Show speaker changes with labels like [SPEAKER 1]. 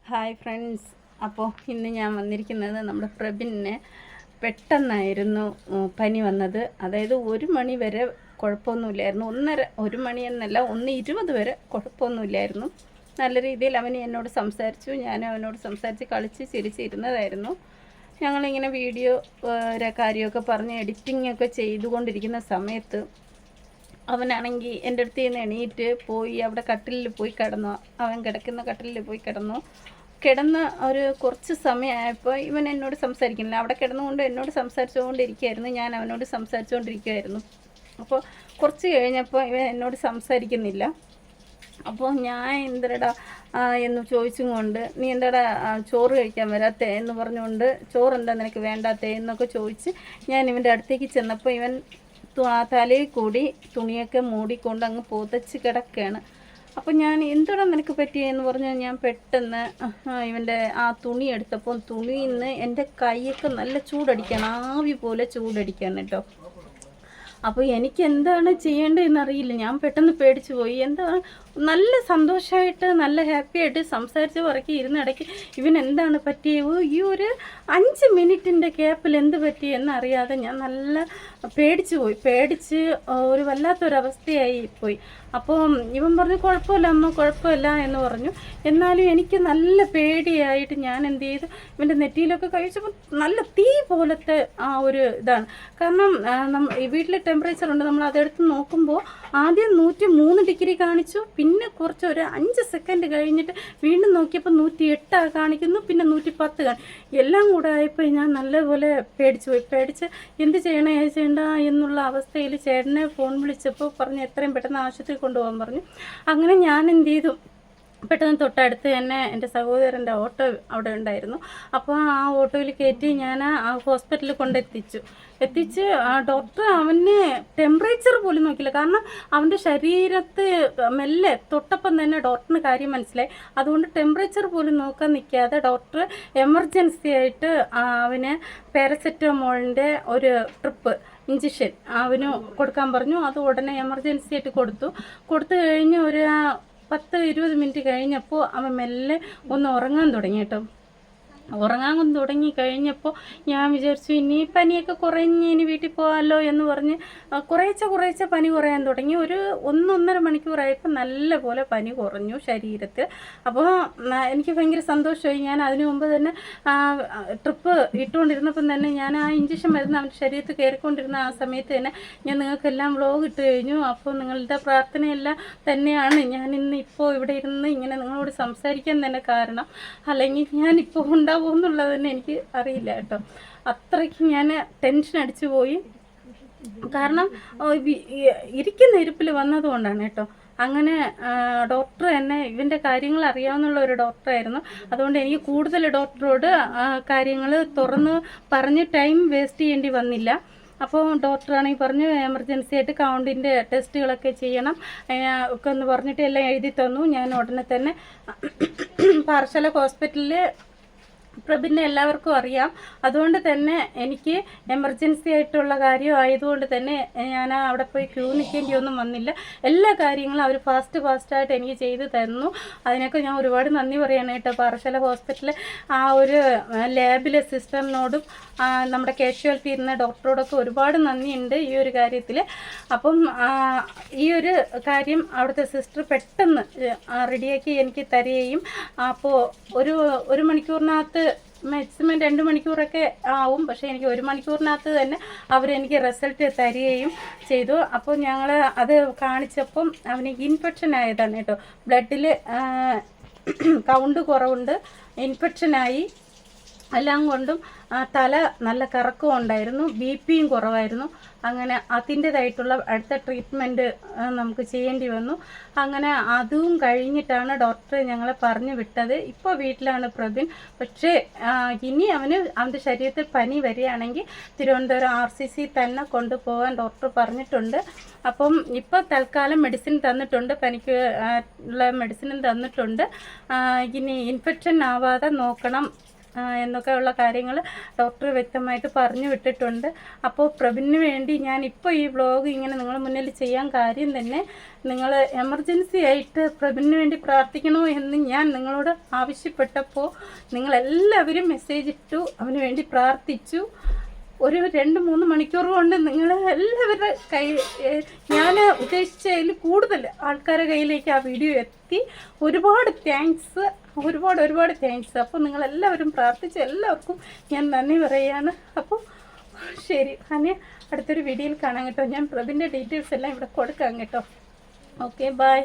[SPEAKER 1] Hi friends. അപ്പോൾ ഇന്ന് ഞാൻ വന്നിരിക്കുന്നത് നമ്മുടെ പ്രബിന് പെട്ടെന്നായിരുന്നു പനി വന്നത്. അതായത് 1 മണി വരെ കുഴപ്പമൊന്നുമില്ലായിരുന്നു. ഒരു മണി എന്നല്ല 1:20 വരെ കുഴപ്പമൊന്നുമില്ലായിരുന്നു. നല്ല രീതിയിൽ അവൻ എന്നോട് സംസാരിച്ചു, ഞാൻ അവനോട് സംസാരിച്ച് കളിച്ച് ചിരിച്ചിരുന്നതായിരുന്നു. ഞങ്ങളിങ്ങനെ വീഡിയോ കാര്യമൊക്കെ പറഞ്ഞ് എഡിറ്റിങ്ങൊക്കെ ചെയ്തുകൊണ്ടിരിക്കുന്ന സമയത്ത് അവനാണെങ്കിൽ എൻ്റെ അടുത്ത് നിന്ന് എണീറ്റ് പോയി അവിടെ കട്ടിലിൽ പോയി കിടന്നു. അവൻ കിടക്കുന്ന കട്ടിലിൽ പോയി കിടന്ന് ഒരു കുറച്ച് സമയമായപ്പോൾ ഇവൻ എന്നോട് സംസാരിക്കുന്നില്ല. അവിടെ കിടന്നുകൊണ്ട് എന്നോട് സംസാരിച്ചുകൊണ്ടിരിക്കുകയായിരുന്നു, ഞാൻ അവനോട് സംസാരിച്ചുകൊണ്ടിരിക്കുകയായിരുന്നു. അപ്പോൾ കുറച്ച് കഴിഞ്ഞപ്പോൾ ഇവൻ എന്നോട് സംസാരിക്കുന്നില്ല. അപ്പോൾ ഞാൻ എന്തരടാ എന്ന് ചോദിച്ചും കൊണ്ട്, നീ എന്താടാ ചോറ് കഴിക്കാൻ വരാത്തേ എന്ന് പറഞ്ഞുകൊണ്ട്, ചോറ് എന്താ നിനക്ക് വേണ്ടാത്തേ എന്നൊക്കെ ചോദിച്ച് ഞാൻ ഇവൻ്റെ അടുത്തേക്ക് ചെന്നപ്പോൾ ഇവൻ തലയിൽ കൂടി തുണിയൊക്കെ മൂടിക്കൊണ്ട് അങ്ങ് പുതച്ച് കിടക്കുകയാണ്. അപ്പോൾ ഞാൻ എന്താണ് നിനക്ക് പറ്റിയെന്ന് പറഞ്ഞാൽ ഞാൻ പെട്ടെന്ന് ഇവൻ്റെ ആ തുണി എടുത്തപ്പോൾ തുണിയിൽ നിന്ന് എൻ്റെ കൈയൊക്കെ നല്ല ചൂടടിക്കണം, ആവി പോലെ ചൂടടിക്കാൻ കേട്ടോ. അപ്പോൾ എനിക്ക് എന്താണ് ചെയ്യേണ്ടതെന്നറിയില്ല. ഞാൻ പെട്ടെന്ന് പേടിച്ചു പോയി. എന്താണ് നല്ല സന്തോഷമായിട്ട് നല്ല ഹാപ്പി ആയിട്ട് സംസാരിച്ച് പറക്കി ഇരുന്നിടയ്ക്ക് ഇവൻ എന്താണ് പറ്റിയത്, ഈ ഒരു 5 മിനിറ്റിൻ്റെ ഗ്യാപ്പിൽ എന്ത് പറ്റി എന്നറിയാതെ ഞാൻ നല്ല പേടിച്ച് ഒരു വല്ലാത്തൊരവസ്ഥയായി പോയി. അപ്പോൾ ഇവൻ പറഞ്ഞു കുഴപ്പമില്ല അമ്മ, കുഴപ്പമില്ല എന്ന് പറഞ്ഞു. എന്നാലും എനിക്ക് നല്ല പേടിയായിട്ട് ഞാൻ എന്ത് ചെയ്തു, ഇവൻ്റെ നെറ്റിയിലൊക്കെ കഴിച്ചപ്പോൾ നല്ല തീ പോലത്തെ ആ ഒരു ഇതാണ്. കാരണം ഈ വീട്ടിൽ ടെമ്പറേച്ചർ ഉണ്ട്, നമ്മൾ അതെടുത്ത് നോക്കുമ്പോൾ ആദ്യം 103 ഡിഗ്രി കാണിച്ചു, പിന്നെ കുറച്ച് ഒരു 5 സെക്കൻഡ് കഴിഞ്ഞിട്ട് വീണ്ടും നോക്കിയപ്പോൾ 108 കാണിക്കുന്നു, പിന്നെ 110 എല്ലാം കൂടെ ആയപ്പോൾ ഞാൻ നല്ലപോലെ പേടിച്ച് എന്ത് ചെയ്യണ്ട എന്നുള്ള അവസ്ഥയിൽ ചേട്ടനെ ഫോൺ വിളിച്ചപ്പോൾ പറഞ്ഞു എത്രയും പെട്ടെന്ന് ആശുപത്രി കൊണ്ടുപോകാൻ പറഞ്ഞു. അങ്ങനെ ഞാൻ എന്ത് ചെയ്തു, പെട്ടെന്ന് തൊട്ടടുത്ത് തന്നെ എൻ്റെ സഹോദരൻ്റെ ഓട്ടോ അവിടെ ഉണ്ടായിരുന്നു. അപ്പോൾ ആ ഓട്ടോയിൽ കയറ്റി ഞാൻ ആ ഹോസ്പിറ്റലിൽ എത്തിച്ച് ഡോക്ടർ അവന് ടെമ്പറേച്ചർ പോലും നോക്കില്ല. കാരണം അവൻ്റെ ശരീരത്ത് മെല്ലെ തൊട്ടപ്പം തന്നെ ഡോക്ടറിന് കാര്യം മനസ്സിലായി. അതുകൊണ്ട് ടെമ്പറേച്ചർ പോലും നോക്കാൻ നിൽക്കാതെ ഡോക്ടർ എമർജൻസി ആയിട്ട് അവന് പാരസെറ്റമോളിൻ്റെ ഒരു ട്രിപ്പ് ഇഞ്ചക്ഷൻ അവന് കൊടുക്കാൻ പറഞ്ഞു. അത് ഉടനെ എമർജൻസി ആയിട്ട് കൊടുത്തു കഴിഞ്ഞ് ഒരു 10-20 മിനിറ്റ് കഴിഞ്ഞപ്പോൾ അവൻ മെല്ലെ ഒന്ന് ഉറങ്ങാൻ തുടങ്ങി കേട്ടോ. ഉറങ്ങാൻ തുടങ്ങി കഴിഞ്ഞപ്പോൾ ഞാൻ വിചാരിച്ചു ഇനി പനിയൊക്കെ കുറഞ്ഞ് ഇനി വീട്ടിൽ പോകാമല്ലോ എന്ന് പറഞ്ഞ് കുറേശ്ശെ പനി കുറയാൻ തുടങ്ങി. ഒരു 1-1.5 മണിക്കൂറായപ്പോൾ നല്ല പോലെ പനി കുറഞ്ഞു ശരീരത്തിൽ. അപ്പോൾ എനിക്ക് ഭയങ്കര സന്തോഷമായി. ഞാൻ അതിനു മുമ്പ് തന്നെ ട്രിപ്പ് ഇട്ടുകൊണ്ടിരുന്നപ്പം തന്നെ ഞാൻ ആ ഇഞ്ചക്ഷൻ മരുന്ന് അവൻ്റെ ശരീരത്തിൽ കയറിക്കൊണ്ടിരുന്ന ആ സമയത്ത് തന്നെ ഞാൻ നിങ്ങൾക്കെല്ലാം വ്ലോഗ് ഇട്ട് കഴിഞ്ഞു. അപ്പോൾ നിങ്ങളുടെ പ്രാർത്ഥനയെല്ലാം തന്നെയാണ് ഞാൻ ഇപ്പോൾ ഇവിടെ ഇരുന്ന് ഇങ്ങനെ നിങ്ങളോട് സംസാരിക്കാൻ തന്നെ കാരണം. അല്ലെങ്കിൽ ഞാനിപ്പോൾ ഉണ്ടാവുമെന്നുള്ളത് തന്നെ എനിക്ക് അറിയില്ല കേട്ടോ. അത്രയ്ക്ക് ഞാൻ ടെൻഷൻ അടിച്ചു പോയി. കാരണം ഇരിക്കുന്ന ഇരിപ്പിൽ വന്നതുകൊണ്ടാണ് കേട്ടോ. അങ്ങനെ ഡോക്ടർ എന്നെ ഇവൻ്റെ കാര്യങ്ങൾ അറിയാവുന്നുള്ള ഒരു ഡോക്ടറായിരുന്നു. അതുകൊണ്ട് എനിക്ക് കൂടുതൽ ഡോക്ടറോട് കാര്യങ്ങൾ തുറന്ന് പറഞ്ഞ് ടൈം വേസ്റ്റ് ചെയ്യേണ്ടി വന്നില്ല. അപ്പോൾ ഡോക്ടറാണെങ്കിൽ പറഞ്ഞു എമർജൻസി ആയിട്ട് കൗണ്ടിൻ്റെ ടെസ്റ്റുകളൊക്കെ ചെയ്യണം ഒക്കെ എന്ന് പറഞ്ഞിട്ട് എല്ലാം എഴുതി തന്നു. ഞാൻ ഉടനെ തന്നെ പാറശാല ഹോസ്പിറ്റലിൽ പ്രബിനെ എല്ലാവർക്കും അറിയാം. അതുകൊണ്ട് തന്നെ എനിക്ക് എമർജൻസി ആയിട്ടുള്ള കാര്യം ആയതുകൊണ്ട് തന്നെ ഞാൻ അവിടെ പോയി ക്യൂ നിൽക്കേണ്ടി ഒന്നും വന്നില്ല. എല്ലാ കാര്യങ്ങളും അവർ ഫാസ്റ്റായിട്ട് എനിക്ക് ചെയ്തു തന്നു. അതിനൊക്കെ ഞാൻ ഒരുപാട് നന്ദി പറയാണ് കേട്ടോ. പാറശാല ഹോസ്പിറ്റലിൽ ആ ഒരു ലാബിലെ സിസ്റ്ററിനോടും നമ്മുടെ കാഷ്വാലിറ്റി ഇരുന്ന ഡോക്ടറോടൊക്കെ ഒരുപാട് നന്ദിയുണ്ട് ഈ ഒരു കാര്യത്തിൽ. അപ്പം ഈ ഒരു കാര്യം അവിടുത്തെ സിസ്റ്റർ പെട്ടെന്ന് റെഡിയാക്കി എനിക്ക് തരികയും, അപ്പോൾ ഒരു മണിക്കൂറിനകത്ത് മാക്സിമം 2 മണിക്കൂറൊക്കെ ആവും, പക്ഷേ എനിക്ക് 1 മണിക്കൂറിനകത്ത് തന്നെ അവരെനിക്ക് റിസൾട്ട് തരികയും ചെയ്തു. അപ്പോൾ ഞങ്ങൾ അത് കാണിച്ചപ്പം അവന് ഇൻഫെക്ഷൻ ആയതാണ് കേട്ടോ. ബ്ലഡിൽ കൗണ്ട് കുറവുണ്ട്, ഇൻഫെക്ഷനായി. എല്ലാം കൊണ്ടും തല നല്ല കറക്കവും ഉണ്ടായിരുന്നു, BP കുറവായിരുന്നു. അങ്ങനെ അതിൻ്റേതായിട്ടുള്ള അടുത്ത ട്രീറ്റ്മെൻറ്റ് നമുക്ക് ചെയ്യേണ്ടി വന്നു. അങ്ങനെ അതും കഴിഞ്ഞിട്ടാണ് ഡോക്ടർ ഞങ്ങളെ പറഞ്ഞു വിട്ടത്. ഇപ്പോൾ വീട്ടിലാണ് പ്രബിൻ. പക്ഷേ ഇനി അവൻ്റെ ശരീരത്തിൽ പനി വരികയാണെങ്കിൽ തിരുവനന്തപുരം RCC തന്നെ കൊണ്ടുപോകാൻ ഡോക്ടർ പറഞ്ഞിട്ടുണ്ട്. അപ്പം ഇപ്പോൾ തൽക്കാലം മെഡിസിൻ തന്നിട്ടുണ്ട്, പനിക്ക് ഉള്ള മെഡിസിനും തന്നിട്ടുണ്ട്. ഇനി ഇൻഫെക്ഷൻ ആവാതെ നോക്കണം എന്നൊക്കെയുള്ള കാര്യങ്ങൾ ഡോക്ടർ വ്യക്തമായിട്ട് പറഞ്ഞു വിട്ടിട്ടുണ്ട്. അപ്പോൾ പ്രബിന് വേണ്ടി ഞാൻ ഇപ്പോൾ ഈ വ്ലോഗ് ഇങ്ങനെ നിങ്ങളുടെ മുന്നിൽ ചെയ്യാൻ കാര്യം തന്നെ നിങ്ങൾ എമർജൻസി ആയിട്ട് പ്രബിന് വേണ്ടി പ്രാർത്ഥിക്കണോ എന്ന് ഞാൻ നിങ്ങളോട് ആവശ്യപ്പെട്ടപ്പോൾ നിങ്ങളെല്ലാവരും മെസ്സേജ് ഇട്ടു, അവന് വേണ്ടി പ്രാർത്ഥിച്ചു. ഒരു 2-3 മണിക്കൂർ കൊണ്ട് നിങ്ങൾ എല്ലാവരുടെ ഞാൻ ഉദ്ദേശിച്ചതിൽ കൂടുതൽ ആൾക്കാരുടെ കയ്യിലേക്ക് ആ വീഡിയോ എത്തി. ഒരുപാട് താങ്ക്സ്, ഒരുപാട് താങ്ക്സ്. അപ്പോൾ നിങ്ങളെല്ലാവരും പ്രാർത്ഥിച്ച എല്ലാവർക്കും ഞാൻ നന്ദി പറയുകയാണ്. അപ്പോൾ ശരി, അങ്ങനെ അടുത്തൊരു വീഡിയോയിൽ കാണാം കേട്ടോ. ഞാൻ പ്രബിൻ്റെ ഡീറ്റെയിൽസ് എല്ലാം ഇവിടെ കൊടുക്കാം കേട്ടോ. Okay, by.